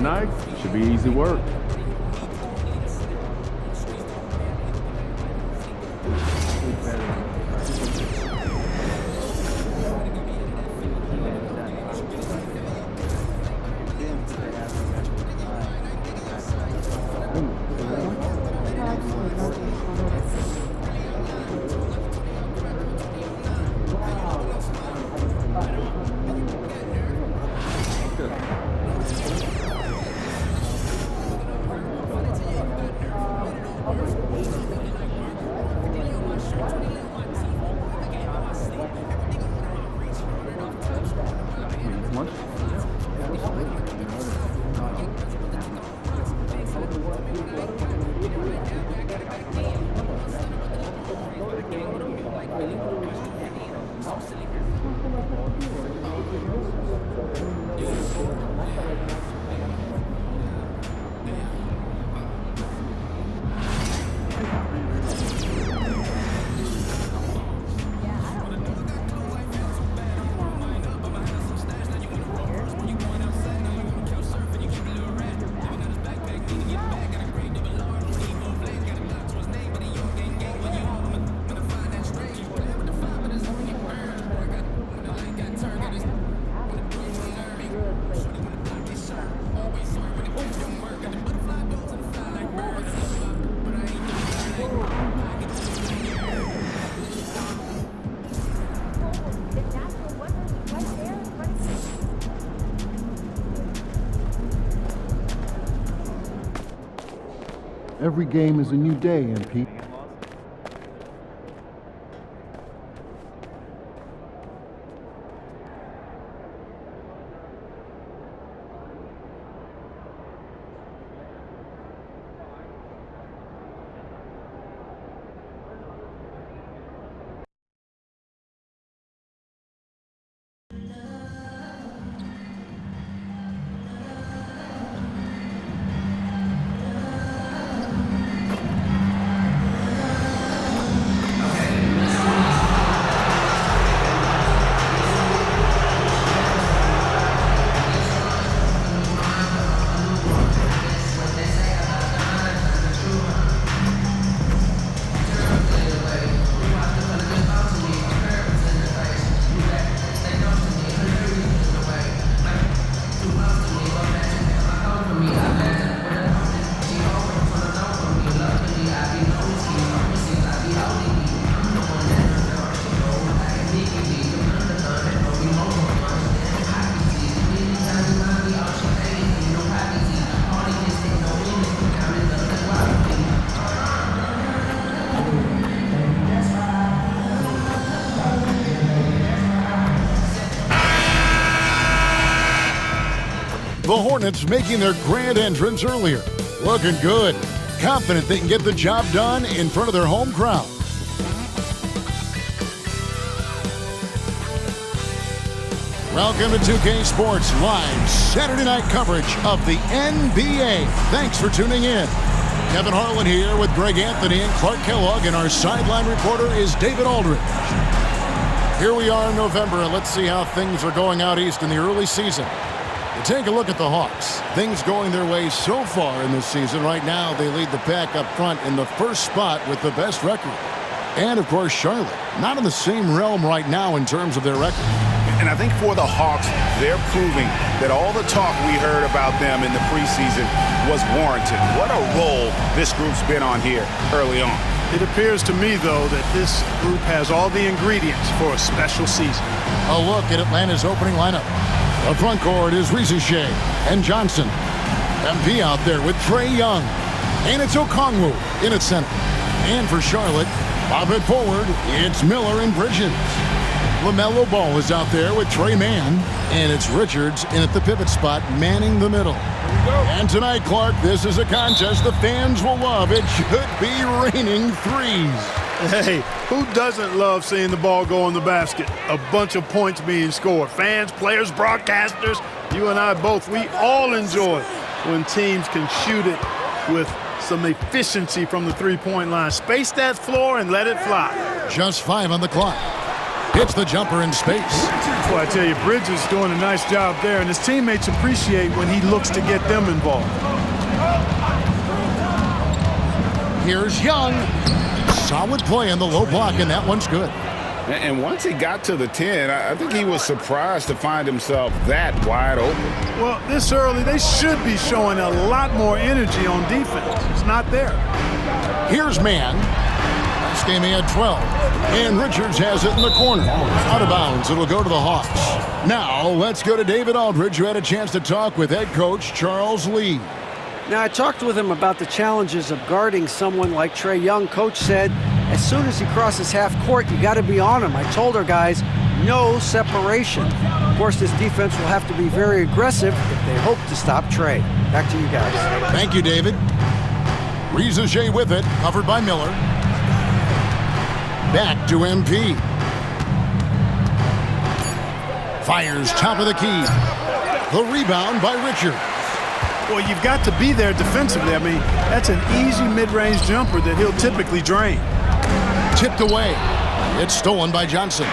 tonight. Should be easy work. Every game is a new day, MP. The Hornets making their grand entrance earlier. Looking good. Confident they can get the job done in front of their home crowd. Welcome to 2K Sports Live Saturday night coverage of the NBA. Thanks for tuning in. Kevin Harlan here with Greg Anthony and Clark Kellogg, and our sideline reporter is David Aldridge. Here we are in November, and let's see how things are going out east in the early season. Take a look at the Hawks. Things going their way so far in this season. Right now, they lead the pack up front in the first spot with the best record. And, of course, Charlotte, not in the same realm right now in terms of their record. And I think for the Hawks, they're proving that all the talk we heard about them in the preseason was warranted. What a role this group's been on here early on. It appears to me, though, that this group has all the ingredients for a special season. A look at Atlanta's opening lineup. The front court is Shea and Johnson. MP out there with Trae Young. And it's Okongwu in at center. And for Charlotte, pop it forward, it's Miller and Bridges. LaMelo Ball is out there with Trey Mann. And it's Richards in at the pivot spot, manning the middle. And tonight, Clark, this is a contest the fans will love. It should be raining threes. Hey, who doesn't love seeing the ball go in the basket? A bunch of points being scored. Fans, players, broadcasters, you and I both, we all enjoy when teams can shoot it with some efficiency from the three-point line. Space that floor and let it fly. Just 5 on the clock. Hits the jumper in space. Well, I tell you, Bridges is doing a nice job there, and his teammates appreciate when he looks to get them involved. Here's Young. Solid play in the low block, and that one's good. And once he got to the 10, I think he was surprised to find himself that wide open. Well, this early, they should be showing a lot more energy on defense. It's not there. Here's man. This game he had 12. And Richards has it in the corner. Out of bounds. It'll go to the Hawks. Now, let's go to David Aldridge, who had a chance to talk with head coach Charles Lee. Now, I talked with him about the challenges of guarding someone like Trae Young. Coach said, as soon as he crosses half court, you got to be on him. I told our guys, no separation. Of course, this defense will have to be very aggressive if they hope to stop Trae. Back to you guys. Thank you, David. Riza with it, covered by Miller. Back to MP. Fires top of the key. The rebound by Richards. Well, you've got to be there defensively. I mean, that's an easy mid-range jumper that he'll typically drain. Tipped away. It's stolen by Johnson.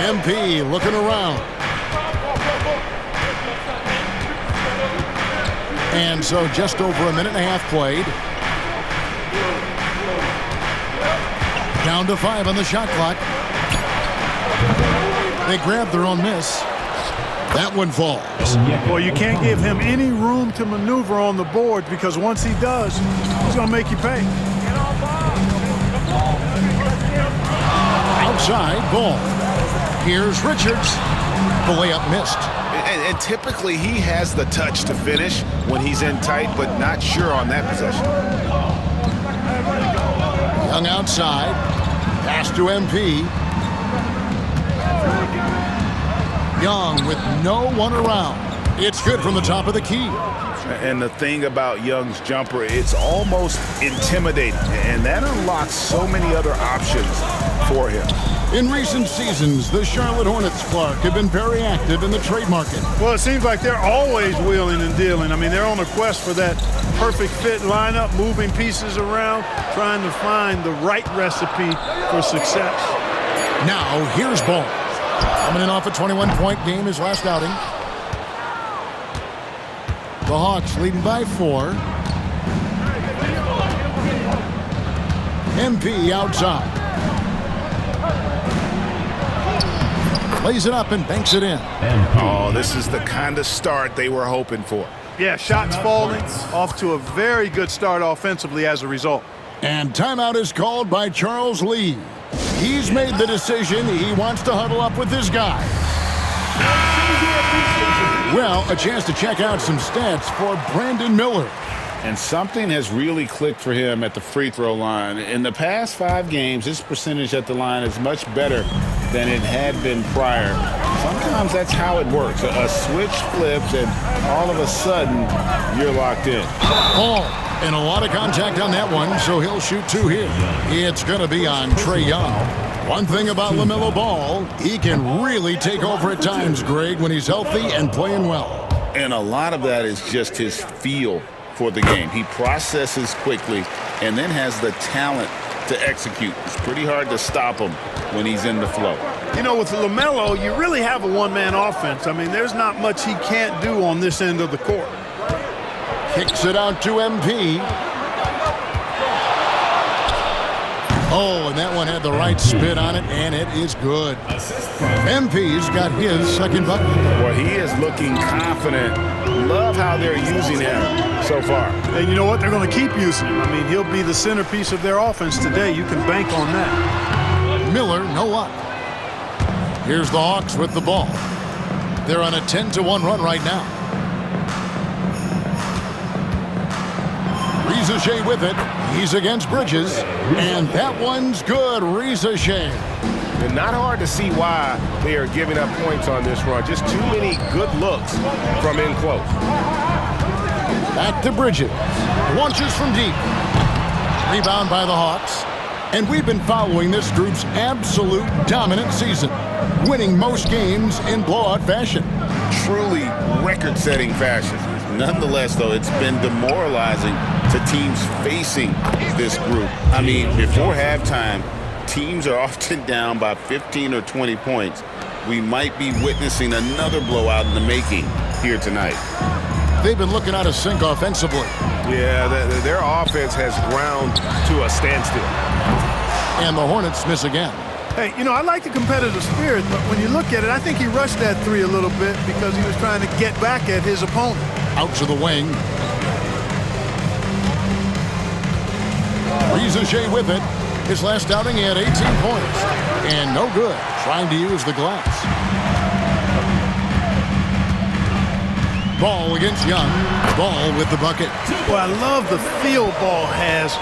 MP looking around. And so just over a minute and a half played. Down to 5 on the shot clock. They grab their own miss. That one falls. Well, you can't give him any room to maneuver on the board because once he does, he's going to make you pay. Outside ball. Here's Richards. The layup missed. And typically he has the touch to finish when he's in tight, but not sure on that possession. Young outside. Pass to MP. Young with no one around. It's good from the top of the key. And the thing about Young's jumper, it's almost intimidating, and that unlocks so many other options for him. In recent seasons, the Charlotte Hornets, Clark, have been very active in the trade market. Well, it seems like they're always wheeling and dealing. I mean, they're on a quest for that perfect fit lineup, moving pieces around, trying to find the right recipe for success. Now, here's Ball. Coming in off a 21-point game his last outing. The Hawks leading by 4. MP outside. Lays it up and banks it in. Oh, this is the kind of start they were hoping for. Yeah, shots falling, off to a very good start offensively as a result. And timeout is called by Charles Lee. He's made the decision he wants to huddle up with this guy. Well, a chance to check out some stats for Brandon Miller. And something has really clicked for him at the free throw line. In the past 5 games, his percentage at the line is much better than it had been prior. Sometimes that's how it works. A switch flips and all of a sudden you're locked in. Oh, and a lot of contact on that one, so he'll shoot 2 here. It's going to be on Trae Young. One thing about LaMelo Ball, he can really take over at times, Greg, when he's healthy and playing well. And a lot of that is just his feel for the game. He processes quickly and then has the talent to execute. It's pretty hard to stop him when he's in the flow. You know, with LaMelo, you really have a one-man offense. I mean, there's not much he can't do on this end of the court. Kicks it out to MP. Oh, and that one had the right spin on it, and it is good. MP's got his second bucket. Well, he is looking confident. Love how they're using him so far. And you know what? They're going to keep using him. I mean, he'll be the centerpiece of their offense today. You can bank on that. Miller, no luck. Here's the Hawks with the ball. They're on a 10-1 run right now. Riza with it. He's against Bridges. And that one's good. Riza. And not hard to see why they are giving up points on this run. Just too many good looks from in close. Back to Bridges. Launches from deep. Rebound by the Hawks. And we've been following this group's absolute dominant season, winning most games in blowout fashion. Truly record-setting fashion. Nonetheless, though, it's been demoralizing to teams facing this group. I mean, before halftime, teams are often down by 15 or 20 points. We might be witnessing another blowout in the making here tonight. They've been looking out of sync offensively. Yeah, their offense has ground to a standstill. And the Hornets miss again. Hey, you know, I like the competitive spirit, but when you look at it, I think he rushed that three a little bit because he was trying to get back at his opponent. Out to the wing. Rizachet with it. His last outing, he had 18 points. And no good, trying to use the glass. Ball against Young. Ball with the bucket. Well, I love the feel Ball has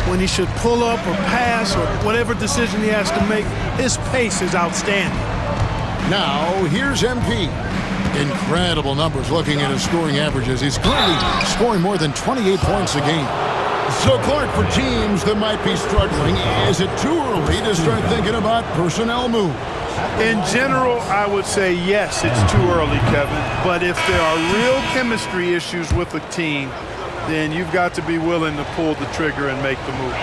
when he should pull up or pass or whatever decision he has to make. His pace is outstanding. Now, here's MP. Incredible numbers looking at his scoring averages. He's currently scoring more than 28 points a game. So, Clark, for teams that might be struggling, is it too early to start thinking about personnel moves? In general, I would say yes, it's too early, Kevin. But if there are real chemistry issues with the team, then you've got to be willing to pull the trigger and make the move.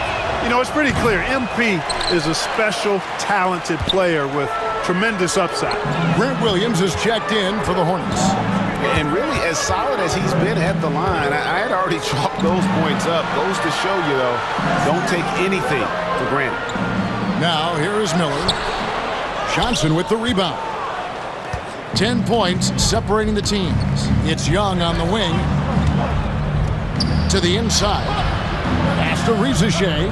You know, it's pretty clear. MP is a special, talented player with tremendous upside. Grant Williams is checked in for the Hornets. And really, as solid as he's been at the line, I had already chalked those points up. Goes to show you, though, don't take anything for granted. Now, here is Miller. Johnson with the rebound. 10 points separating the teams. It's Young on the wing. To the inside. Pass to Rizachet.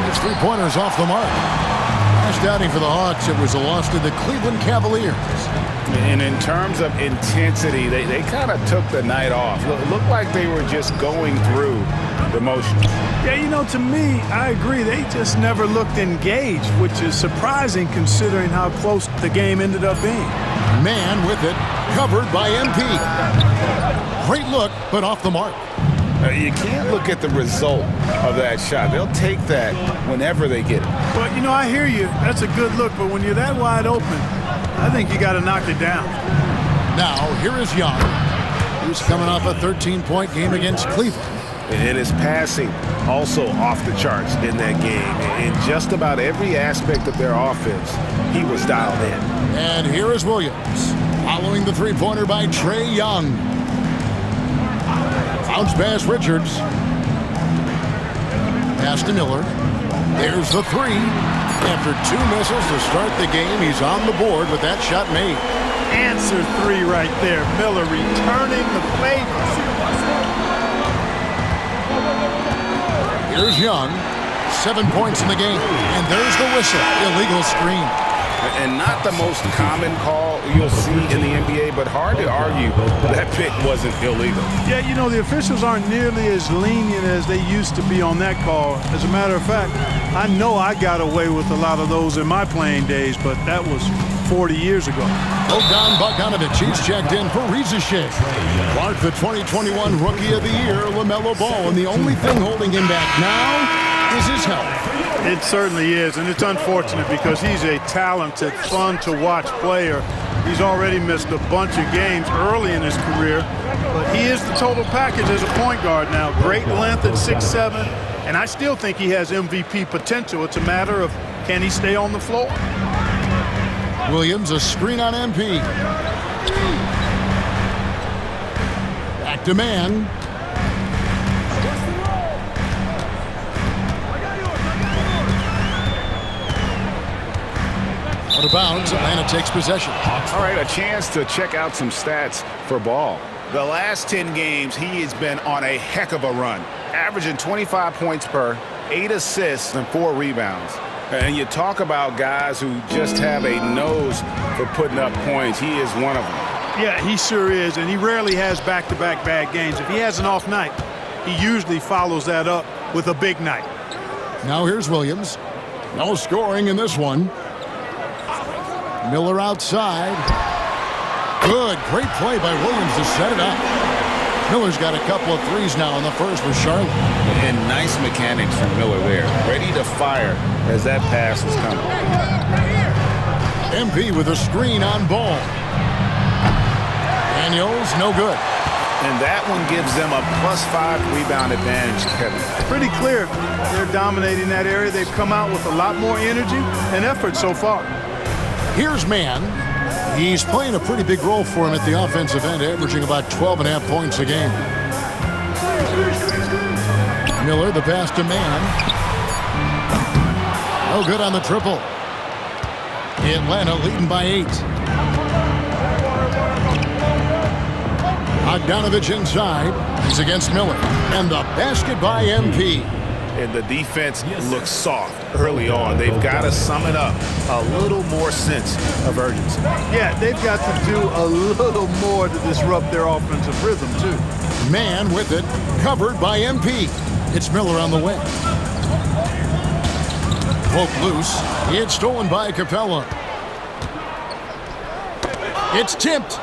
His three-pointers off the mark. Last outing for the Hawks, it was a loss to the Cleveland Cavaliers. And in terms of intensity, they kind of took the night off. It looked like they were just going through the motions. Yeah, you know, to me, I agree. They just never looked engaged, which is surprising considering how close the game ended up being. Man with it, covered by MP. Great look, but off the mark. You can't look at the result of that shot. They'll take that whenever they get it. But, you know, I hear you. That's a good look, but when you're that wide open, I think you got to knock it down. Now, here is Young, who's coming off a 13-point game against Cleveland. And his passing also off the charts in that game. In just about every aspect of their offense, he was dialed in. And here is Williams, following the three-pointer by Trae Young. Bounce pass Richards. Pass to Miller. There's the three. After two misses to start the game, he's on the board with that shot made. Answer three right there. Miller returning the favor. Here's Young. 7 points in the game. And there's the whistle. Illegal screen. And not the most common call you'll see in the NBA, but hard to argue that pick wasn't illegal. Yeah, you know, the officials aren't nearly as lenient as they used to be on that call. As a matter of fact, I know I got away with a lot of those in my playing days, but that was 40 years ago. Bogdan Bogdanovic, he's checked in for Rizachet. Clark, the 2021 Rookie of the Year, LaMelo Ball, and the only thing holding him back now is his health. It certainly is, and it's unfortunate because he's a talented, fun-to-watch player. He's already missed a bunch of games early in his career, but he is the total package as a point guard now. Great length at 6'7", and I still think he has MVP potential. It's a matter of can he stay on the floor. Williams, a screen on MP. Back to man. Out of bounds, Atlanta takes possession. All right, a chance to check out some stats for Ball. The last 10 games, he has been on a heck of a run, averaging 25 points per, 8 assists, and 4 rebounds. And you talk about guys who just have a nose for putting up points. He is one of them. Yeah, he sure is, and he rarely has back-to-back bad games. If he has an off night, he usually follows that up with a big night. Now here's Williams. No scoring in this one. Miller outside. Good, great play by Williams to set it up. Miller's got a couple of threes now in the first with Charlotte. And nice mechanics from Miller there. Ready to fire as that pass is coming. MP with a screen on Ball. Daniels, no good. And that one gives them a +5 rebound advantage, Kevin. Pretty clear they're dominating that area. They've come out with a lot more energy and effort so far. Here's Mann. He's playing a pretty big role for him at the offensive end, averaging about 12.5 points a game. Miller, the pass to Mann. No good on the triple. Atlanta leading by 8. Bogdanovich inside. He's against Miller. And the basket by MP. And the defense looks soft early on. They've got to sum it up. A little more sense of urgency. Yeah, they've got to do a little more to disrupt their offensive rhythm, too. Mann with it. Covered by MP. It's Miller on the wing. Poke loose. It's stolen by Capella. It's tipped.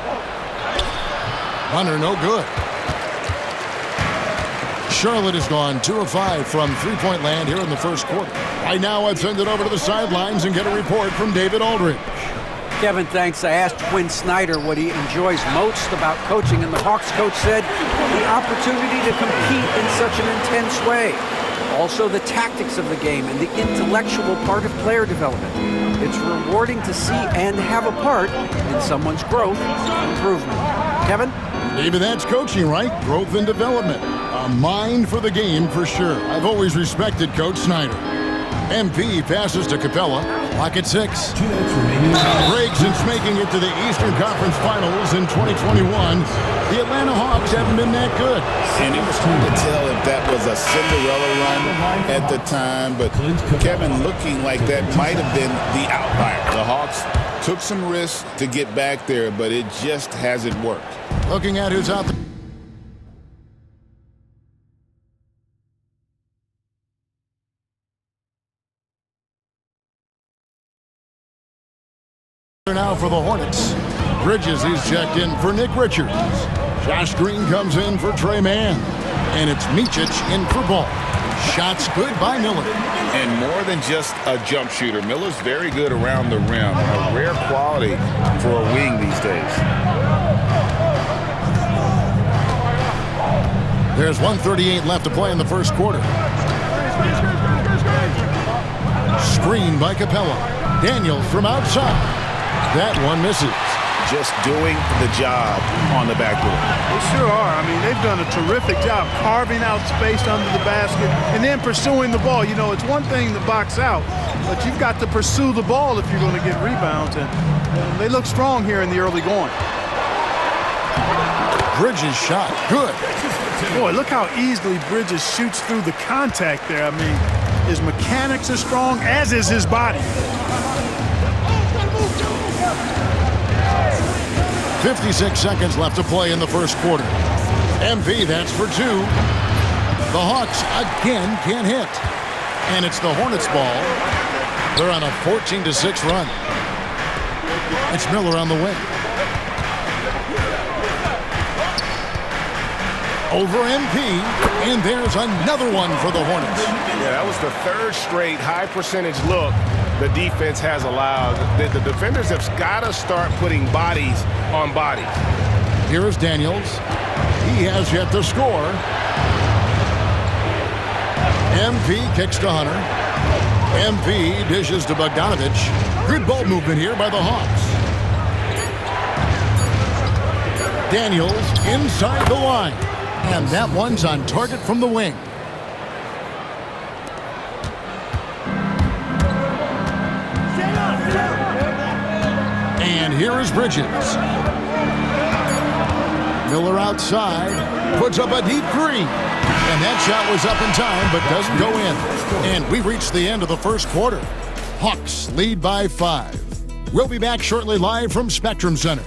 Hunter, no good. Charlotte has gone 2 of 5 from three-point land here in the first quarter. Right now, I'd send it over to the sidelines and get a report from David Aldridge. Kevin, thanks. I asked Quinn Snyder what he enjoys most about coaching, and the Hawks coach said the opportunity to compete in such an intense way. Also, the tactics of the game and the intellectual part of player development. It's rewarding to see and have a part in someone's growth and improvement. Kevin? Maybe that's coaching, right? Growth and development. A mind for the game for sure. I've always respected Coach Snyder. MP passes to Capella. Clock at 6. Breaks since making it to the Eastern Conference Finals in 2021. The Atlanta Hawks haven't been that good. And it was hard to tell if that was a Cinderella run at the time, but Kevin, looking like that might have been the outlier. The Hawks took some risks to get back there, but it just hasn't worked. Looking at who's out there. Now for the Hornets. Bridges, he's checked in for Nick Richards. Josh Green comes in for Trey Mann. And it's Micic in for Ball. Shots good by Miller. And more than just a jump shooter, Miller's very good around the rim. A rare quality for a wing these days. There's 1:38 left to play in the first quarter. Screen by Capella. Daniels from outside. That one misses. Just doing the job on the backboard. They sure are. I mean, they've done a terrific job carving out space under the basket and then pursuing the ball. You know, it's one thing to box out, but you've got to pursue the ball if you're going to get rebounds. And they look strong here in the early going. Bridges shot. Good. Boy, look how easily Bridges shoots through the contact there. I mean, his mechanics are strong, as is his body. 56 seconds left to play in the first quarter. MP, that's for 2. The Hawks again can't hit. And it's the Hornets ball. They're on a 14-6 run. It's Miller on the wing. Over MP, and there's another one for the Hornets. Yeah, that was the 3rd straight high percentage look the defense has allowed. The defenders have got to start putting bodies on bodies. Here is Daniels. He has yet to score. MP kicks to Hunter. MP dishes to Bogdanovich. Good ball movement here by the Hawks. Daniels inside the line. And that one's on target from the wing. And here is Bridges. Miller outside, puts up a deep 3. And that shot was up in time, but doesn't go in. And we reached the end of the first quarter. Hawks lead by 5. We'll be back shortly live from Spectrum Center.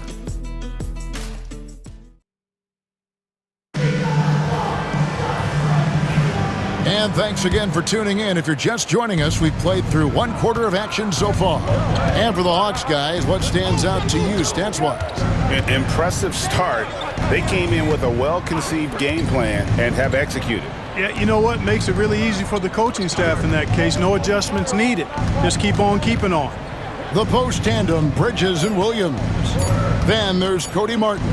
And thanks again for tuning in. If you're just joining us, we've played through 1 quarter of action so far. And for the Hawks guys, what stands out to you stats-wise? An impressive start. They came in with a well-conceived game plan and have executed. Yeah, you know what? Makes it really easy for the coaching staff in that case. No adjustments needed. Just keep on keeping on. The post tandem, Bridges and Williams. Then there's Cody Martin.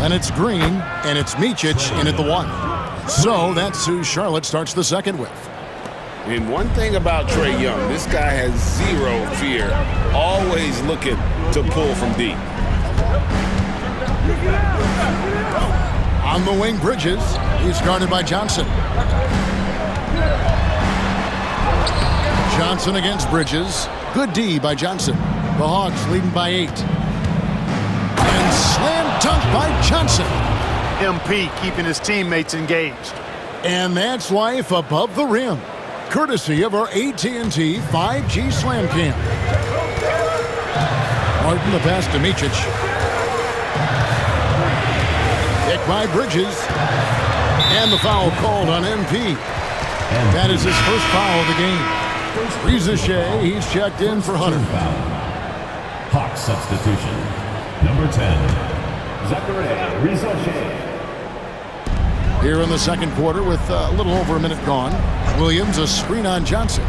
And it's Green, and it's Micic in at the 1. So that's who Charlotte starts the second with. And one thing about Trae Young, this guy has zero fear, always looking to pull from deep. On the wing, Bridges. He's guarded by Johnson. Johnson against Bridges. Good D by Johnson. The Hawks leading by 8. And slam dunk by Johnson. MP keeping his teammates engaged. And that's life above the rim. Courtesy of our AT&T 5G Slam Cam. Martin the pass to Micic. Kick by Bridges. And the foul called on MP. That is his first foul of the game. Rizachet, he's checked in for Hunter. Hawks substitution. Number 10, Zachary Rizachet. Here in the second quarter with a little over a minute gone. Williams a screen on Johnson.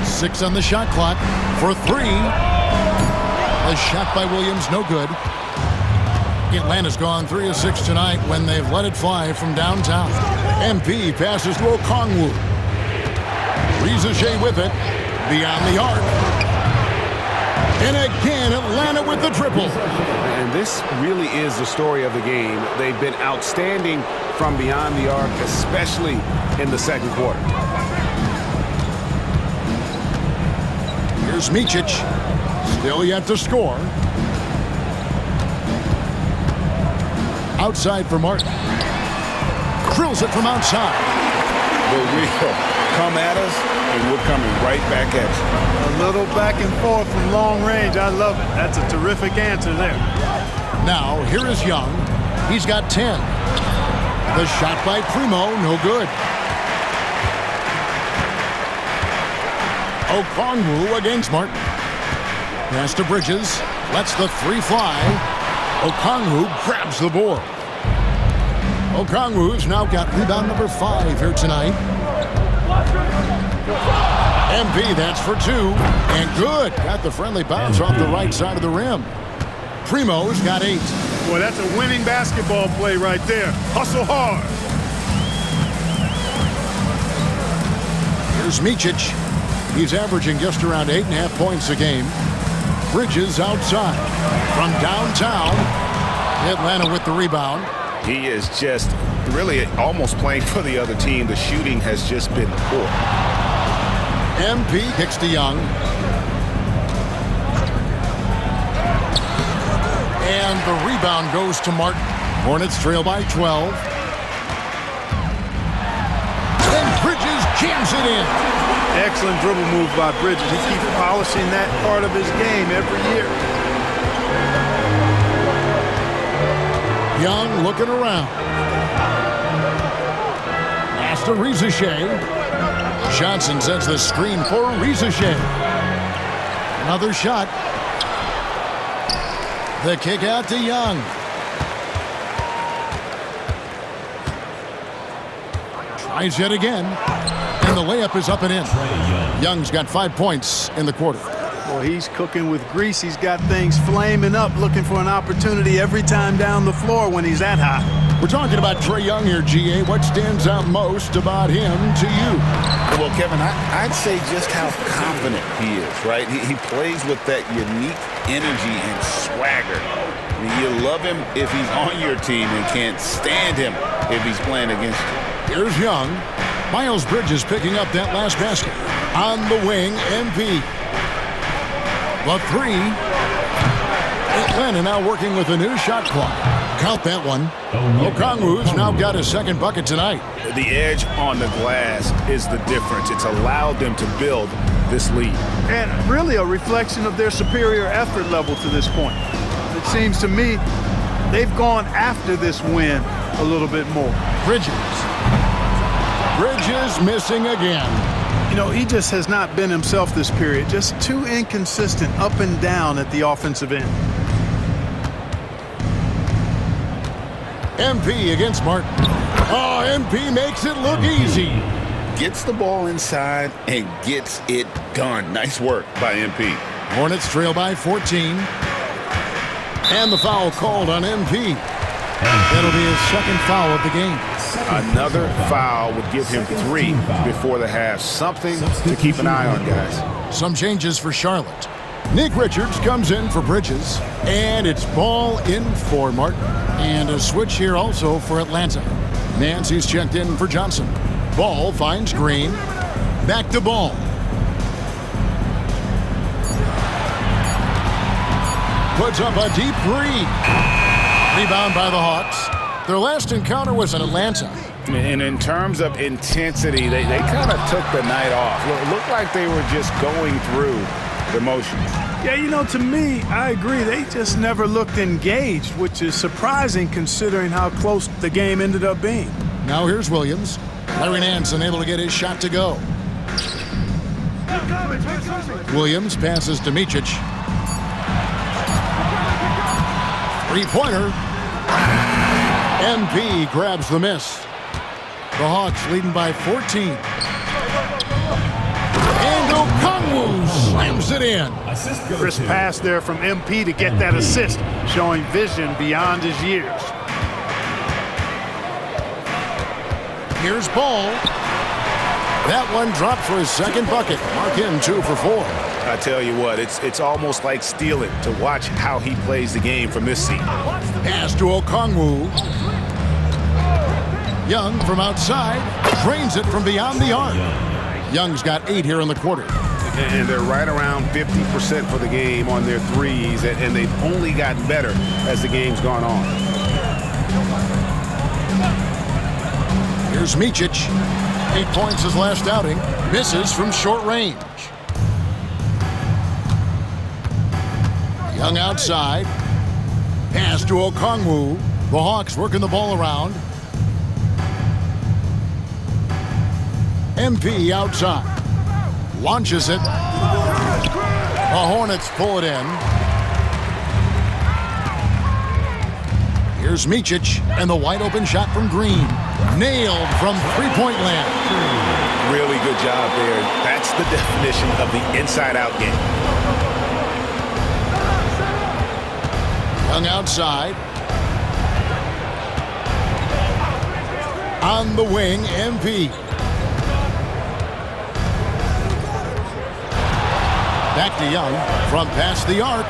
6 on the shot clock for 3. A shot by Williams, no good. Atlanta's gone 3 of 6 tonight when they've let it fly from downtown. MP passes to Okongwu. Rizachet with it. Beyond the arc. And again, Atlanta with the triple. And this really is the story of the game. They've been outstanding from beyond the arc, especially in the second quarter. Here's Micic. Still yet to score. Outside for Martin. Drills it from outside. The real come at us, and we're coming right back at you. A little back and forth from long range. I love it. That's a terrific answer there. Now, here is Young. He's got 10. The shot by Primo, no good. Okongwu against Martin. Pass to Bridges. Lets the 3 fly. Okongwu grabs the board. Okongwu's now got rebound number 5 here tonight. MP, that's for 2. And good. Got the friendly bounce off the right side of the rim. Primo's got 8. Boy, that's a winning basketball play right there. Hustle hard. Here's Micic. He's averaging just around 8.5 points a game. Bridges outside. From downtown. Atlanta with the rebound. He is just really almost playing for the other team. The shooting has just been poor. MP kicks to Young. And the rebound goes to Martin. Hornets trail by 12. And Bridges jams it in. Excellent dribble move by Bridges. He keeps polishing that part of his game every year. Young looking around. Pass to Rizachet. Johnson sets the screen for Rizachet. Another shot. The kick out to Young. Tries yet again. And the layup is up and in. Young's got 5 points in the quarter. Boy, he's cooking with grease. He's got things flaming up, looking for an opportunity every time down the floor when he's that hot. We're talking about Trae Young here, GA. What stands out most about him to you? Well, Kevin, I'd say just how confident he is, right? He plays with that unique energy and swagger. I mean, you love him if he's on your team and can't stand him if he's playing against you. Here's Young. Miles Bridges picking up that last basket. On the wing, MP. The 3. Atlanta now working with a new shot clock. Count that one. Okongwu's now got his second bucket tonight. The edge on the glass is the difference. It's allowed them to build this lead. And really a reflection of their superior effort level to this point. It seems to me they've gone after this win a little bit more. Bridges missing again. You know, he just has not been himself this period. Just too inconsistent up and down at the offensive end. MP against Martin. Oh, MP makes it look easy. Gets the ball inside and gets it done. Nice work by MP. Hornets trail by 14. And the foul called on MP. That'll be his second foul of the game. Another foul would give him 3 before the half. Something to keep an eye on, guys. Some changes for Charlotte. Nick Richards comes in for Bridges. And it's ball in for Martin. And a switch here also for Atlanta. Nancy's checked in for Johnson. Ball finds Green. Back to Ball. Puts up a deep 3. Rebound by the Hawks. Their last encounter was in Atlanta. And in terms of intensity, they kind of took the night off. Looked like they were just going through the motions. Yeah, you know, to me, I agree. They just never looked engaged, which is surprising considering how close the game ended up being. Now here's Williams. Larry Nance unable to get his shot to go. Williams passes to Micic. Three-pointer. MP grabs the miss. The Hawks leading by 14. And Okongwu slams it in. Crisp pass there from MP to get that assist, showing vision beyond his years. Here's Ball. That one dropped for his second bucket. Mark him 2 for 4. I tell you what, it's almost like stealing to watch how he plays the game from this seat. Pass to Okongwu. Young from outside drains it from beyond the arc. Young's got 8 here in the quarter. And they're right around 50% for the game on their threes, and they've only gotten better as the game's gone on. Here's Micic. 8 points his last outing. Misses from short range. Young outside. Pass to Okongwu. The Hawks working the ball around. MP outside. Launches it. The Hornets pull it in. Here's Micic, and the wide open shot from Green. Nailed from three-point land. Really good job there. That's the definition of the inside-out game. Young outside. On the wing, MP. Back to Young from past the arc.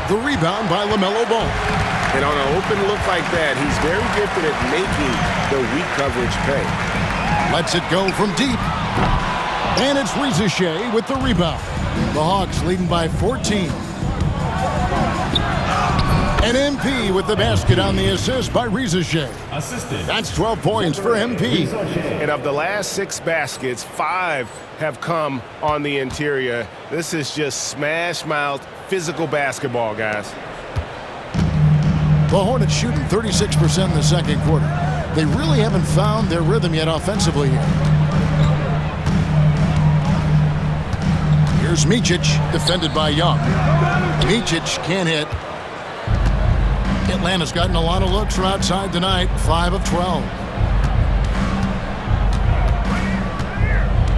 The rebound by LaMelo Ball. And on an open look like that, he's very gifted at making the weak coverage pay. Lets it go from deep. And it's Rizachet with the rebound. The Hawks leading by 14. And MP with the basket on the assist by Rizachet. That's 12 points for MP. And of the last 6 baskets, 5 have come on the interior. This is just smash-mouth physical basketball, guys. The Hornets shooting 36% in the second quarter. They really haven't found their rhythm yet offensively here. Here's Micic, defended by Young. Micic can't hit. Atlanta's gotten a lot of looks from outside tonight, 5 of 12.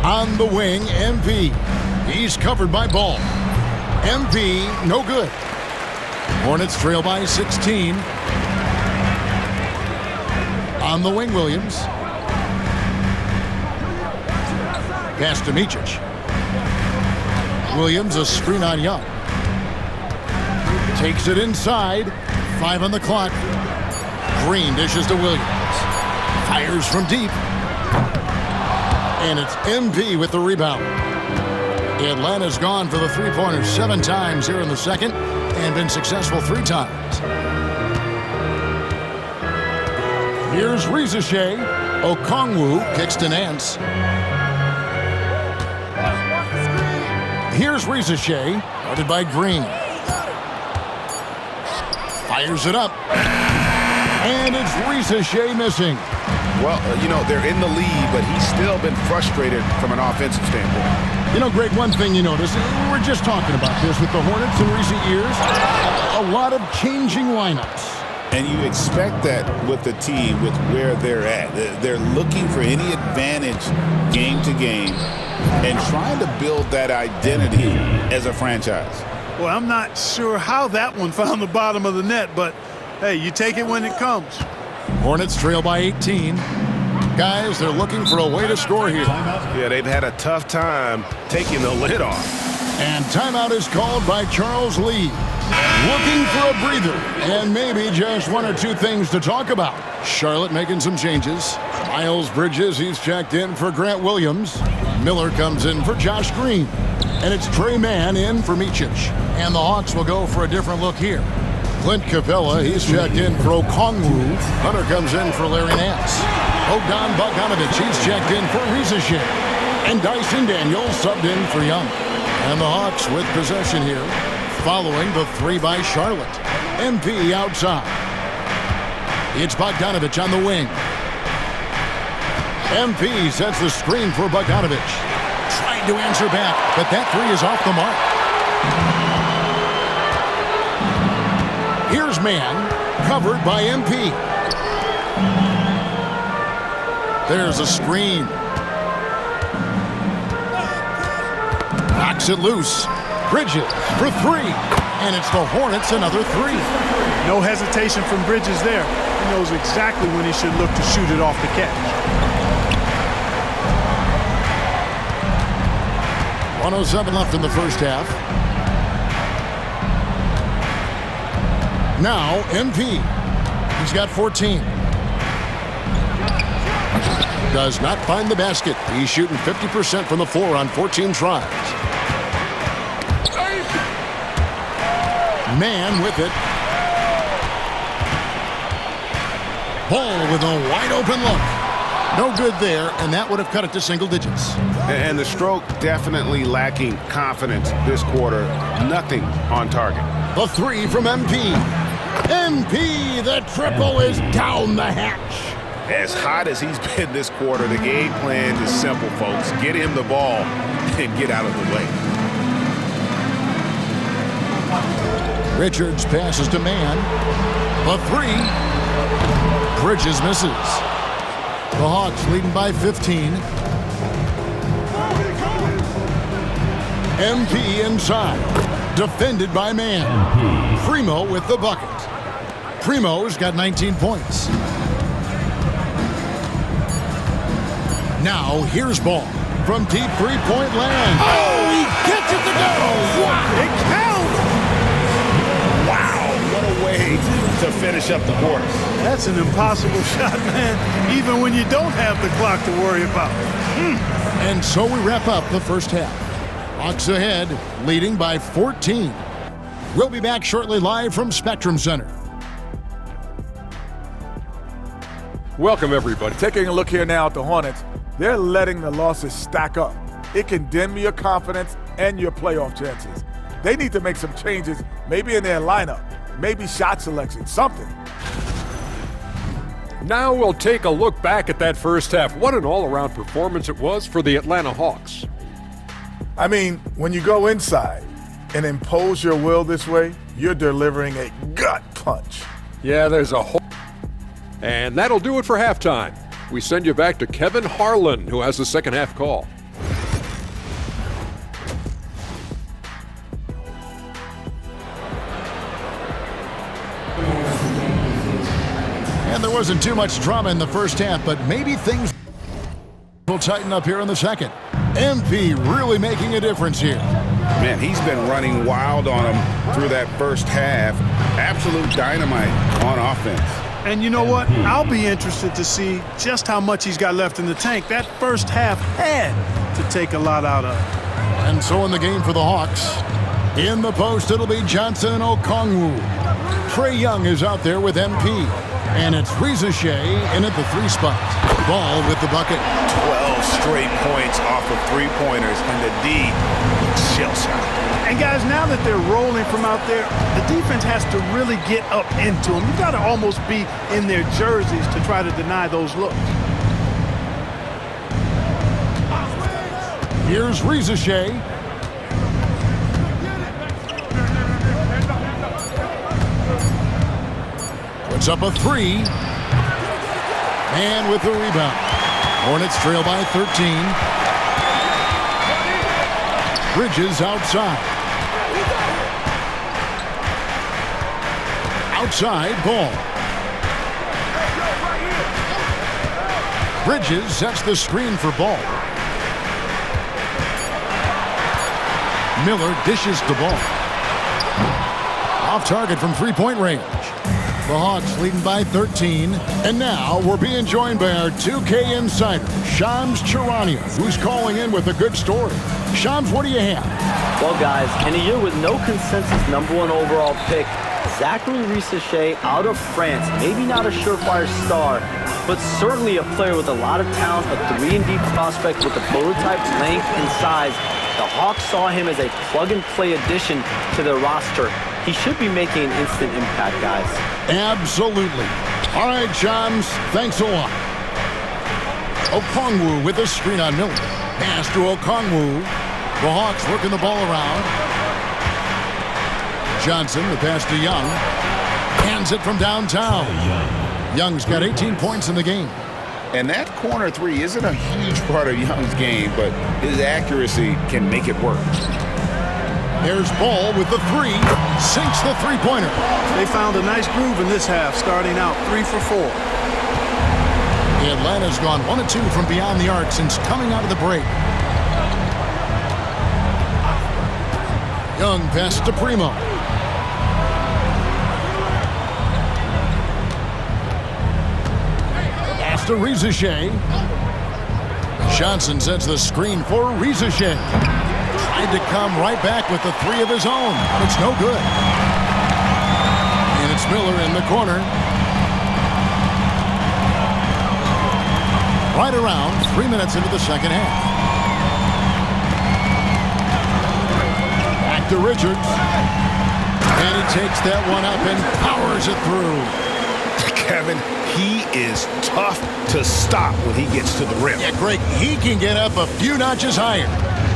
On the wing, MP. He's covered by Ball. MP, no good. Hornets trail by 16. On the wing, Williams. Pass to Micic. Williams, a screen on Young. Takes it inside. 5 on the clock. Green dishes to Williams. Fires from deep. And it's MP with the rebound. Atlanta's gone for the three-pointers 7 times here in the second and been successful 3 times. Here's Rizachet. Okongwu kicks to Nance. Here's Rizachet, guarded by Green. Fires it up. And it's Rizachet missing. Well, you know, they're in the lead, but he's still been frustrated from an offensive standpoint. You know, Greg, one thing you notice, we're just talking about this with the Hornets in recent years, a lot of changing lineups. And you expect that with the team, with where they're at. They're looking for any advantage game to game and trying to build that identity as a franchise. Well, I'm not sure how that one found the bottom of the net, but hey, you take it when it comes. Hornets trail by 18. Guys, they're looking for a way to score here. Yeah, they've had a tough time taking the lid off. And timeout is called by Charles Lee. Looking for a breather and maybe just one or two things to talk about. Charlotte making some changes. Miles Bridges, he's checked in for Grant Williams. Miller comes in for Josh Green. And it's Trey Mann in for Micic. And the Hawks will go for a different look here. Clint Capella, he's checked in for Okongwu. Hunter comes in for Larry Nance. Bogdan Bogdanovic, he's checked in for Rizachet. And Dyson Daniels subbed in for Young. And the Hawks with possession here, following the three by Charlotte. MP outside. It's Bogdanovic on the wing. MP sets the screen for Bogdanovic. Trying to answer back, but that three is off the mark. Here's Mann, covered by MP. There's a screen. Knocks it loose. Bridges for three. And it's the Hornets another three. No hesitation from Bridges there. He knows exactly when he should look to shoot it off the catch. 1:07 left in the first half. Now MP. He's got 14. Does not find the basket. He's shooting 50% from the floor on 14 tries. Mann with it. Ball with a wide open look. No good there, and that would have cut it to single digits. And the stroke definitely lacking confidence this quarter. Nothing on target. The three from MP. MP, the triple is down the hatch. As hot as he's been this quarter, the game plan is simple, folks. Get him the ball and get out of the way. Richards passes to Mann. The three. Bridges misses. The Hawks leading by 15. MP inside. Defended by Mann. Primo with the bucket. Primo's got 19 points. Now here's ball from deep three-point land. Oh, he gets it to go. Wow. It counts. Wow, what a way to finish up the quarter. That's an impossible shot, man, even when you don't have the clock to worry about. And so we wrap up the first half. Hawks ahead, leading by 14. We'll be back shortly live from Spectrum Center. Welcome, everybody. Taking a look here now at the Hornets. They're letting the losses stack up. It can dim your confidence and your playoff chances. They need to make some changes, maybe in their lineup, maybe shot selection, something. Now we'll take a look back at that first half. What an all-around performance it was for the Atlanta Hawks. I mean, when you go inside and impose your will this way, you're delivering a gut punch. Yeah, there's a whole... And that'll do it for halftime. We send you back to Kevin Harlan, who has the second half call. And there wasn't too much drama in the first half, but maybe things will tighten up here in the second. MP really making a difference here. Man, he's been running wild on him through that first half. Absolute dynamite on offense. And you know what? I'll be interested to see just how much he's got left in the tank. That first half had to take a lot out of. And so in the game for the Hawks, in the post, it'll be Johnson and Okongwu. Trae Young is out there with MP. And it's Rizachet in at the three spot. Ball with the bucket. 12 straight points off of three-pointers, and the D shell shot. And guys, now that they're rolling from out there, the defense has to really get up into them. You've got to almost be in their jerseys to try to deny those looks. Here's Rizachet. Puts up a three. And with the rebound. Hornets trail by 13. Bridges outside. Outside ball. Bridges sets the screen for Ball. Miller dishes the ball. Off target from three-point range. The Hawks leading by 13. And now we're being joined by our 2K insider, Shams Charania, who's calling in with a good story. Shams, what do you have? Well, guys, in a year with no consensus #1 overall pick, Zachary Risacher out of France, maybe not a surefire star, but certainly a player with a lot of talent, a 3-and-D prospect with the prototype length and size. The Hawks saw him as a plug-and-play addition to their roster. He should be making an instant impact, guys. Absolutely. All right, Shams, thanks a lot. Okongwu with a screen on Miller. Pass to Okongwu. The Hawks working the ball around. Johnson, the pass to Young. Hands it from downtown. Young's got 18 points in the game. And that corner three isn't a huge part of Young's game, but his accuracy can make it work. There's Ball with the three. Sinks the three-pointer. They found a nice groove in this half, starting out 3 for 4. Atlanta's gone 1 of 2 from beyond the arc since coming out of the break. Young pass to Primo. Pass to Risacher. Johnson sets the screen for Risacher. Tried to come right back with the three of his own. It's no good. And it's Miller in the corner. Right around 3 minutes into the second half. Back to Richards. And he takes that one up and powers it through. Kevin, he is tough to stop when he gets to the rim. Yeah, Greg, he can get up a few notches higher.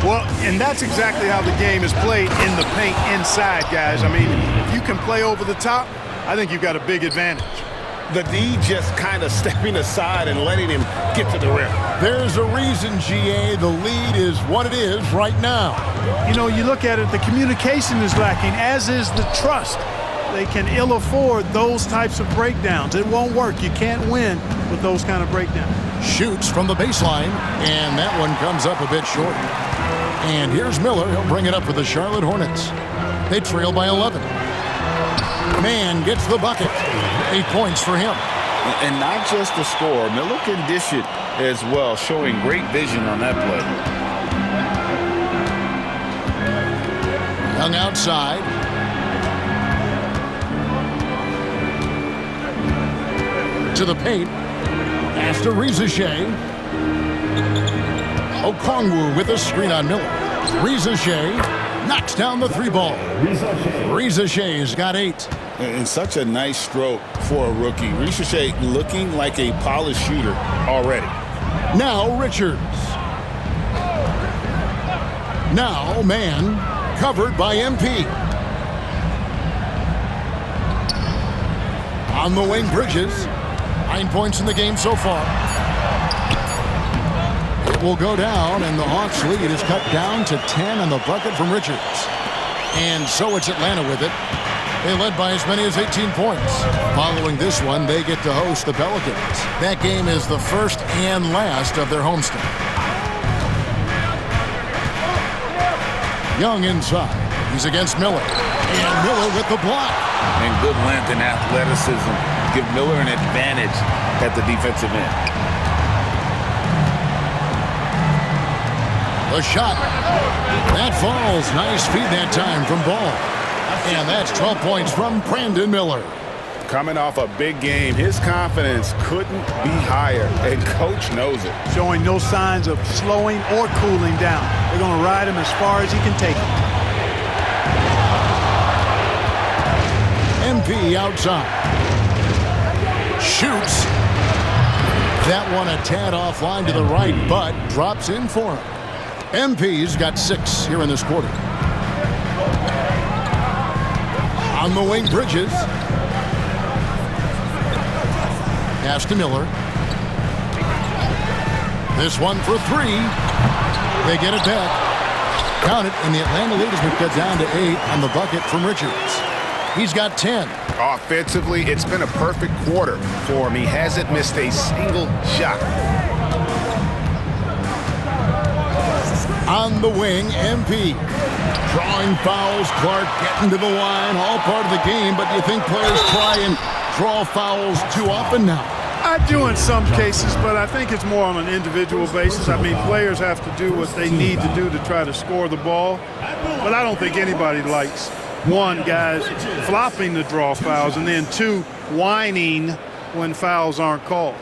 Well, and that's exactly how the game is played in the paint inside, guys. I mean, if you can play over the top, I think you've got a big advantage. The D just kind of stepping aside and letting him get to the rim. There's a reason, GA, the lead is what it is right now. You know, you look at it, the communication is lacking, as is the trust. They can ill afford those types of breakdowns. It won't work. You can't win with those kind of breakdowns. Shoots from the baseline, and that one comes up a bit short. And here's Miller. He'll bring it up for the Charlotte Hornets. They trail by 11. Man gets the bucket. 8 points for him. And not just the score. Miller can dish it as well, showing great vision on that play. Young outside. To the paint. Pass to Risacher. Okongwu with a screen on Miller. Risacher knocks down the three ball. Risacher's got 8. And such a nice stroke for a rookie. Risacher looking like a polished shooter already. Now Richards. Now man covered by MP. On the wing, Bridges. 9 points in the game so far. It will go down, and the Hawks' lead is cut down to 10 on the bucket from Richards. And so it's Atlanta with it. They led by as many as 18 points. Following this one, they get to host the Pelicans. That game is the first and last of their homestand. Young inside. He's against Miller. And Miller with the block. And good length and athleticism give Miller an advantage at the defensive end. The shot. That falls. Nice feed that time from Ball. And that's 12 points from Brandon Miller. Coming off a big game, his confidence couldn't be higher, and Coach knows it. Showing no signs of slowing or cooling down. They're going to ride him as far as he can take him. MP outside. Shoots. That one a tad offline to the right, but drops in for him. MP's got 6 here in this quarter. On the wing, Bridges. Pass to Miller. This one for 3. They get it back. Count it, and the Atlanta lead has been cut down to 8 on the bucket from Richards. He's got 10. Offensively, it's been a perfect quarter for him. He hasn't missed a single shot. On the wing, MP. Drawing fouls, Clark getting to the line, all part of the game, but you think players try and draw fouls too often now? I do in some cases, but I think it's more on an individual basis. I mean, players have to do what they need to do to try to score the ball, but I don't think anybody likes, one, guys flopping to draw fouls, and then two, whining when fouls aren't called.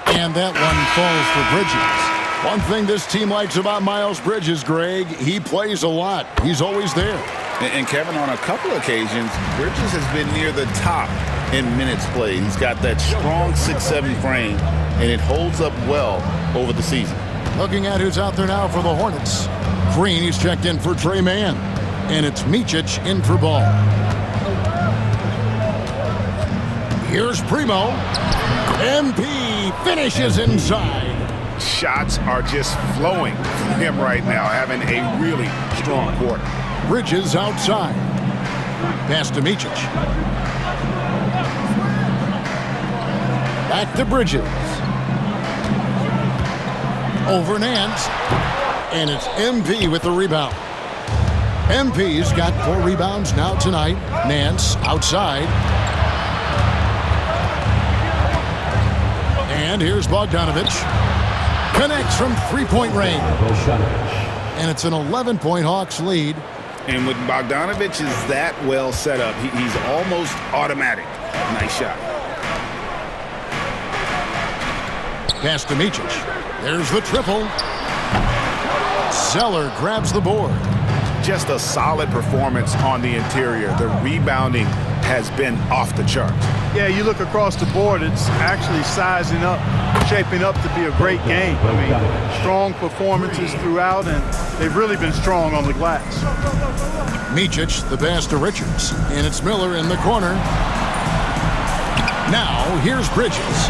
And that one falls for Bridges. One thing this team likes about Miles Bridges, Greg, he plays a lot. He's always there. And Kevin, on a couple occasions, Bridges has been near the top in minutes played. He's got that strong 6'7" frame, and it holds up well over the season. Looking at who's out there now for the Hornets. Green, he's checked in for Trey Mann. And it's Micic in for ball. Here's Primo. MP finishes inside. Shots are just flowing from him right now, having a really strong quarter. Bridges outside. Pass to Micic. Back to Bridges. Over Nance. And it's MP with the rebound. MP's got 4 rebounds now tonight. Nance outside. And here's Bogdanovich. Connects from three-point range. And it's an 11-point Hawks lead. And with Bogdanovich is that well set up, he's almost automatic. Nice shot. Pass to Micic. There's the triple. Zeller grabs the board. Just a solid performance on the interior. The rebounding has been off the charts. Yeah, you look across the board, it's actually sizing up, shaping up to be a great game. I mean, strong performances throughout, and they've really been strong on the glass. Micic, the pass to Richards, and it's Miller in the corner. Now, here's Bridges.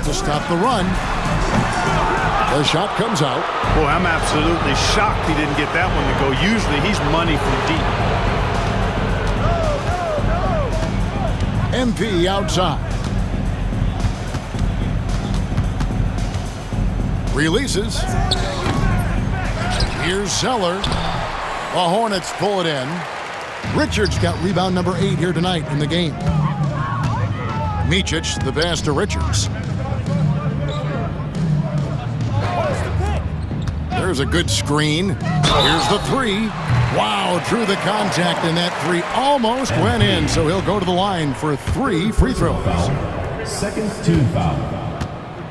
To stop the run. The shot comes out. Boy, I'm absolutely shocked he didn't get that one to go. Usually he's money from deep. MP outside. Releases. Here's Zeller. The Hornets pull it in. Richards got rebound number 8 here tonight in the game. Micic, the pass to Richards. There's a good screen. Here's the 3. Wow, drew the contact, and that 3 almost went in, so he'll go to the line for 3 free throws. Second team foul.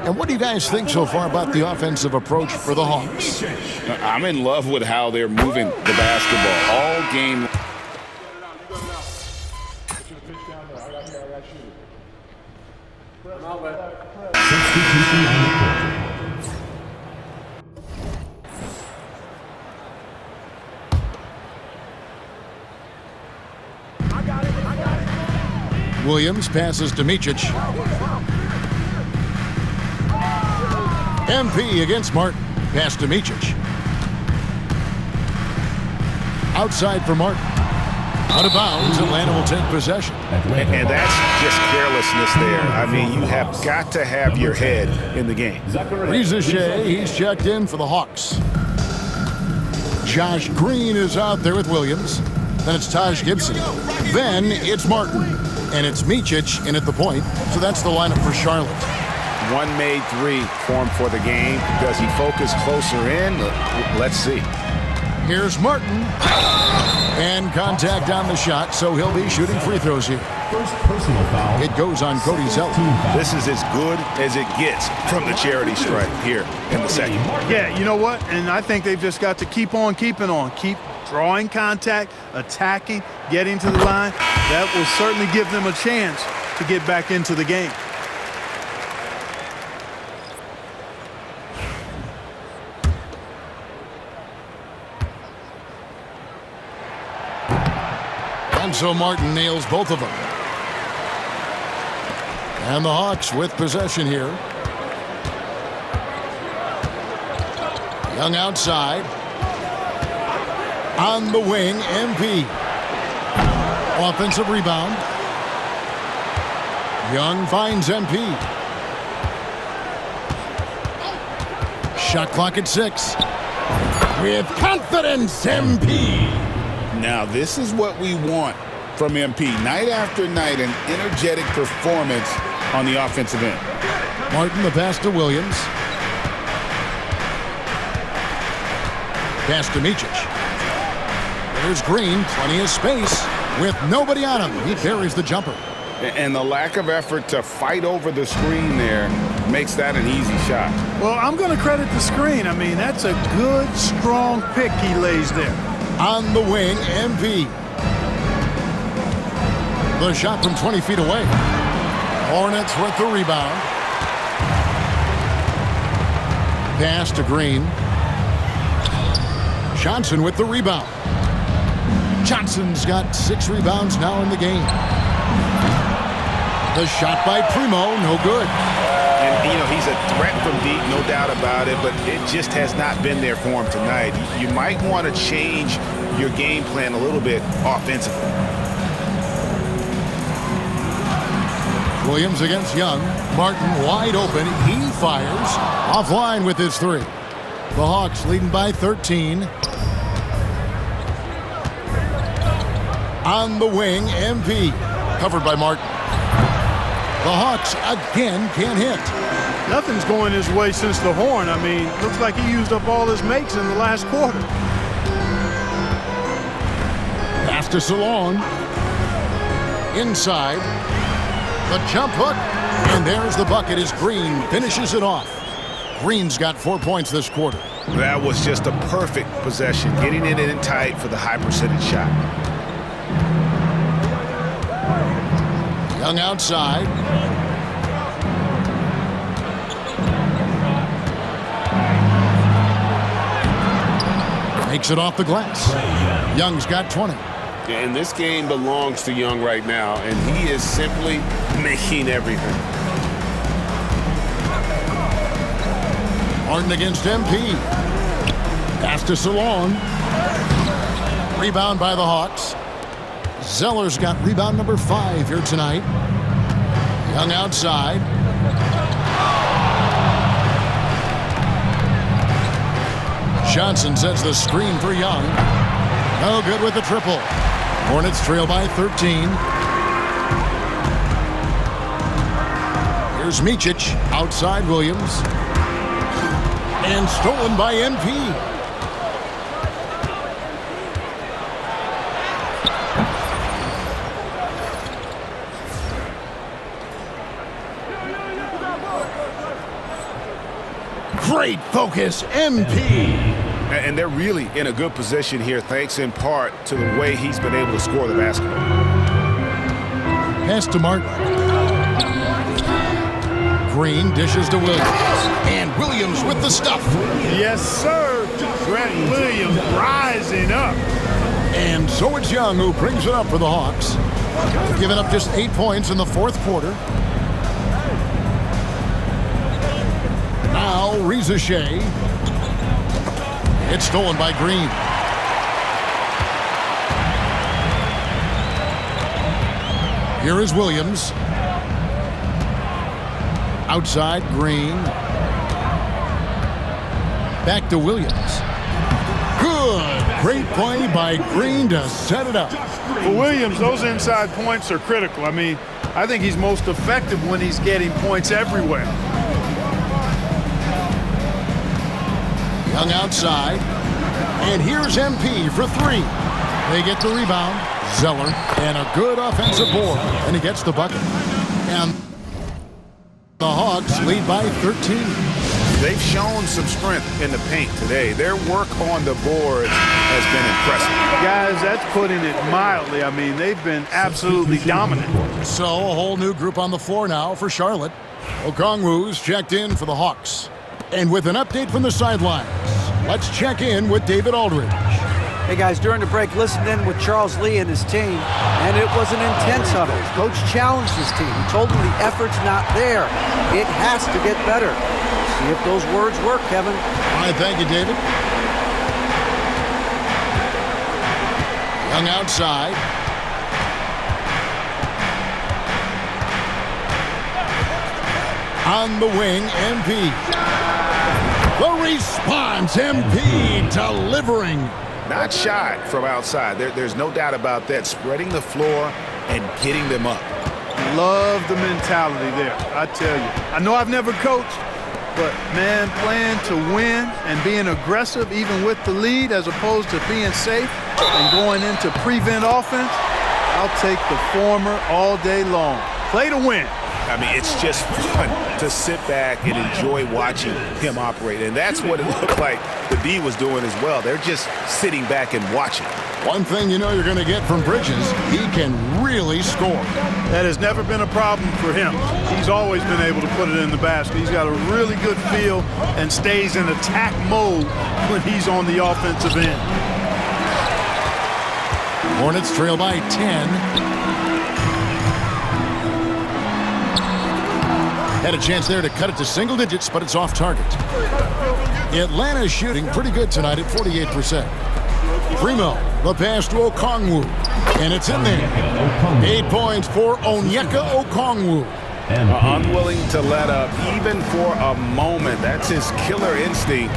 And what do you guys think so far about the offensive approach for the Hawks? I'm in love with how they're moving the basketball all game. Williams passes to Micic. MP against Martin. Pass to Micic. Outside for Martin. Out of bounds, Atlanta will take possession. And that's just carelessness there. I mean, you have got to have your head in the game. Rizachet, he's checked in for the Hawks. Josh Green is out there with Williams. Then it's Taj Gibson. Then it's Martin. And it's Micic in at the point. So that's the lineup for Charlotte. One made 3 formed for the game. Does he focus closer in? Let's see. Here's Martin. And contact on the shot, so he'll be shooting free throws here. First personal foul. It goes on Cody Zeller. This is as good as it gets from the charity stripe here in the second. Yeah, you know what? And I think they've just got to keep on keeping on. Keep drawing contact, attacking, getting to the line. That will certainly give them a chance to get back into the game. And so Martin nails both of them. And the Hawks with possession here. Young outside. On the wing, MP. Offensive rebound. Young finds MP. Shot clock at 6. With confidence, MP. Now, this is what we want from MP. Night after night, an energetic performance on the offensive end. Martin, the pass to Williams. Pass to Micic. There's Green, plenty of space. With nobody on him, he buries the jumper. And the lack of effort to fight over the screen there makes that an easy shot. Well, I'm going to credit the screen. I mean, that's a good, strong pick he lays there. On the wing, MP. The shot from 20 feet away. Hornets with the rebound. Pass to Green. Johnson with the rebound. Johnson's got 6 rebounds now in the game. The shot by Primo, no good. And, you know, he's a threat from deep, no doubt about it, but it just has not been there for him tonight. You might want to change your game plan a little bit offensively. Williams against Young. Martin wide open. He fires. Offline with his 3. The Hawks leading by 13. On the wing, MP. Covered by Martin. The Hawks again can't hit. Nothing's going his way since the horn. I mean, looks like he used up all his makes in the last quarter. Pass to Salon. Inside. The jump hook. And there's the bucket as Green finishes it off. Green's got 4 points this quarter. That was just a perfect possession, getting it in tight for the high percentage shot. Young outside. Makes it off the glass. Young's got 20. And this game belongs to Young right now, and he is simply making everything. Martin against MP. Pass to Salon. Rebound by the Hawks. Zeller's got rebound number 5 here tonight. Young outside. Johnson sets the screen for Young. No good with the triple. Hornets trail by 13. Here's Micic. Outside Williams. And stolen by MP. Great focus, MP. And they're really in a good position here, thanks in part to the way he's been able to score the basketball. Pass to Martin. Green dishes to Williams. And Williams with the stuff. Yes, sir. Grant Williams rising up. And so it's Young who brings it up for the Hawks. Giving up just 8 points in the 4th quarter. Now, Rizachet. It's stolen by Green. Here is Williams. Outside, Green. Back to Williams. Good. Great play by Green to set it up. For Williams, those inside points are critical. I mean, I think he's most effective when he's getting points everywhere. Young outside. And here's MP for 3. They get the rebound. Zeller. And a good offensive board. And he gets the bucket. And the Hawks lead by 13. They've shown some strength in the paint today. Their work on the boards has been impressive. Guys, that's putting it mildly. I mean, they've been absolutely dominant. So a whole new group on the floor now for Charlotte. Okongwu's checked in for the Hawks. And with an update from the sidelines, let's check in with David Aldridge. Hey guys, during the break, listened in with Charles Lee and his team, and it was an intense huddle. Coach challenged his team. He told them the effort's not there. It has to get better. See if those words work, Kevin. All right, thank you, David. Young outside. On the wing, MP. The response, MP delivering. Not shy from outside. There's no doubt about that. Spreading the floor and getting them up. Love the mentality there, I tell you. I know I've never coached, but, man, playing to win and being aggressive even with the lead as opposed to being safe and going into prevent offense, I'll take the former all day long. Play to win. I mean, it's just fun to sit back and enjoy watching him operate. And that's what it looked like the D was doing as well. They're just sitting back and watching. One thing you know you're going to get from Bridges, he can really score. That has never been a problem for him. He's always been able to put it in the basket. He's got a really good feel and stays in attack mode when he's on the offensive end. Hornets trail by 10. Had a chance there to cut it to single digits, but it's off target. Atlanta's shooting pretty good tonight at 48%. Primo, the pass to Okongwu, and it's in there. 8 points for Onyeka Okongwu. Unwilling to let up even for a moment. That's his killer instinct,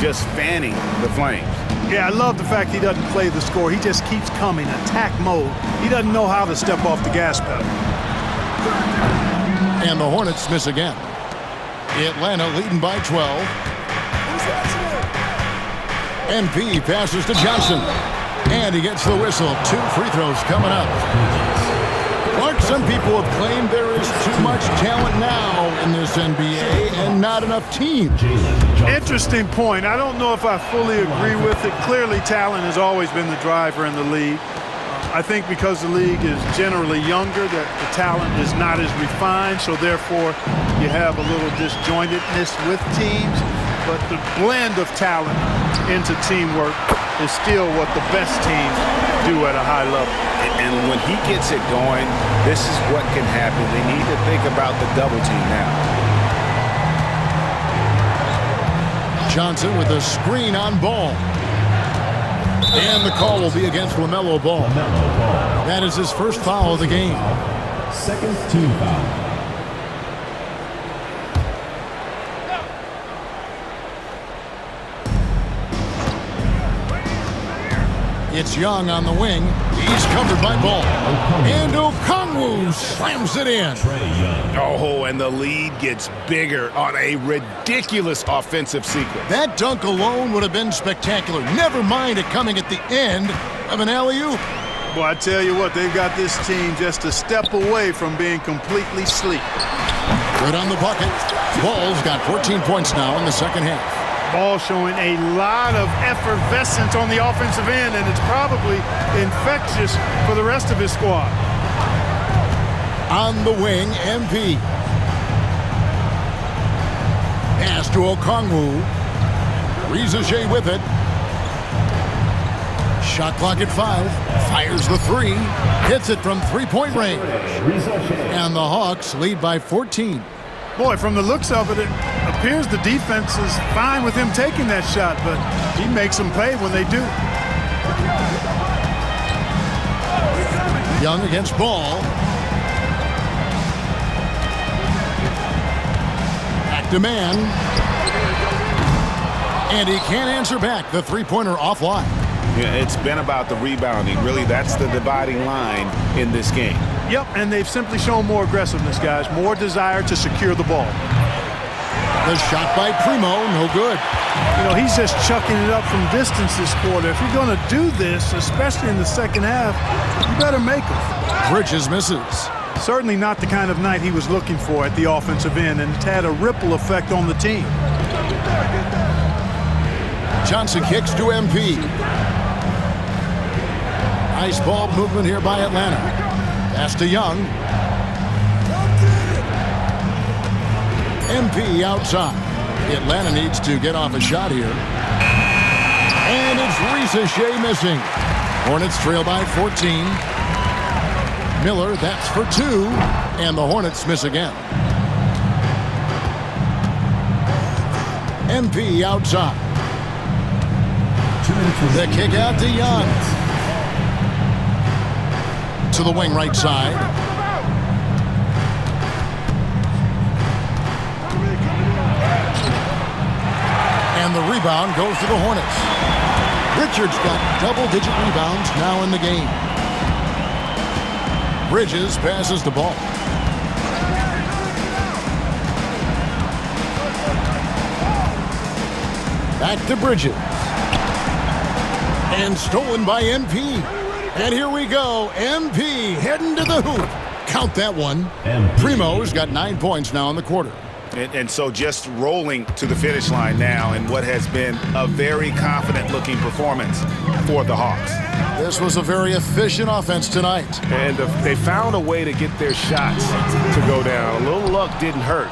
just fanning the flames. Yeah, I love the fact he doesn't play the score. He just keeps coming, attack mode. He doesn't know how to step off the gas pedal. And the Hornets miss again. Atlanta leading by 12. MP passes to Johnson. And he gets the whistle. 2 free throws coming up. Mark, some people have claimed there is too much talent now in this NBA and not enough teams. Interesting point. I don't know if I fully agree with it. Clearly, talent has always been the driver in the league. I think because the league is generally younger, that the talent is not as refined, so therefore you have a little disjointedness with teams. But the blend of talent into teamwork is still what the best teams do at a high level. And when he gets it going, this is what can happen. They need to think about the double team now. Johnson with a screen on Ball. And the call will be against LaMelo Ball. That is his first foul of the game. Second team foul. It's Young on the wing. He's covered by Ball. And Okongwu slams it in. Oh, and the lead gets bigger on a ridiculous offensive sequence. That dunk alone would have been spectacular. Never mind it coming at the end of an alley-oop. Well, I tell you what, they've got this team just a step away from being completely asleep. Good on the bucket. Ball's got 14 points now in the second half. Ball showing a lot of effervescence on the offensive end, and it's probably infectious for the rest of his squad. On the wing, MP. Pass to Okongwu. Rizachet with it. Shot clock at 5. Fires the 3. Hits it from three-point range. And the Hawks lead by 14. Boy, from the looks of it, it appears the defense is fine with him taking that shot, but he makes them pay when they do. Young against Ball. Back to man. And he can't answer back. The three-pointer offline. Yeah, it's been about the rebounding. Really, that's the dividing line in this game. Yep, and they've simply shown more aggressiveness, guys. More desire to secure the ball. The shot by Primo, no good. You know, he's just chucking it up from distance this quarter. If you're going to do this, especially in the second half, you better make them. Bridges misses. Certainly not the kind of night he was looking for at the offensive end, and it's had a ripple effect on the team. Johnson kicks to MP. Nice ball movement here by Atlanta. Pass to Young. MP outside. Atlanta needs to get off a shot here. And it's Ricochet missing. Hornets trail by 14. Miller, that's for 2. And the Hornets miss again. MP outside. The kick out to Young. To the wing right side. And the rebound goes to the Hornets. Richards got double-digit rebounds now in the game. Bridges passes the ball. Back to Bridges. And stolen by MP. And here we go. MP heading to the hoop. Count that one. Primo's got 9 points now in the quarter. And so just rolling to the finish line now in what has been a very confident-looking performance for the Hawks. This was a very efficient offense tonight. And they found a way to get their shots to go down. A little luck didn't hurt.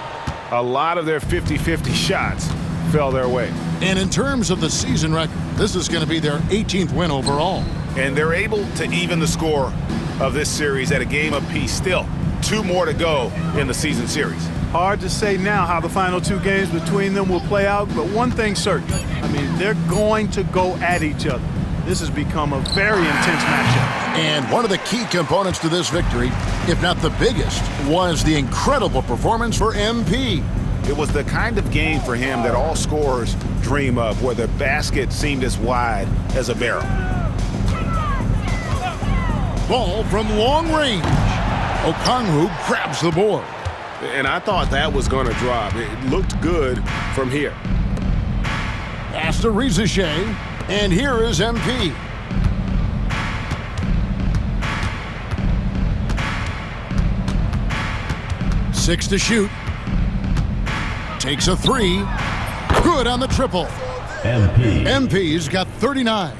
A lot of their 50-50 shots fell their way. And in terms of the season record, this is going to be their 18th win overall. And they're able to even the score of this series at a game apiece. Still, 2 more to go in the season series. Hard to say now how the final 2 games between them will play out, but one thing's certain. I mean, they're going to go at each other. This has become a very intense matchup. And one of the key components to this victory, if not the biggest, was the incredible performance for MP. It was the kind of game for him that all scorers dream of, where the basket seemed as wide as a barrel. Ball from long range. Okongwu grabs the board. And I thought that was going to drop. It looked good from here. Pass to Ricochet, and here is MP. Six to shoot. Takes a 3. Good on the triple. MP's got 39.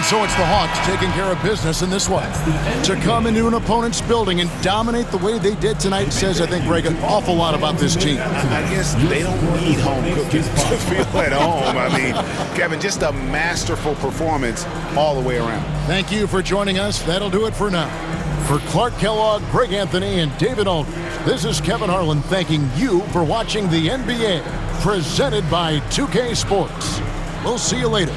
So it's the Hawks taking care of business in this one. To come into an opponent's building and dominate the way they did tonight says, I think, Greg, an awful lot about this team. I guess they don't need home cookies to feel at home. I mean, Kevin, just a masterful performance all the way around. Thank you for joining us. That'll do it for now. For Clark Kellogg, Greg Anthony, and David Aldridge, this is Kevin Harlan thanking you for watching the NBA, presented by 2K Sports. We'll see you later.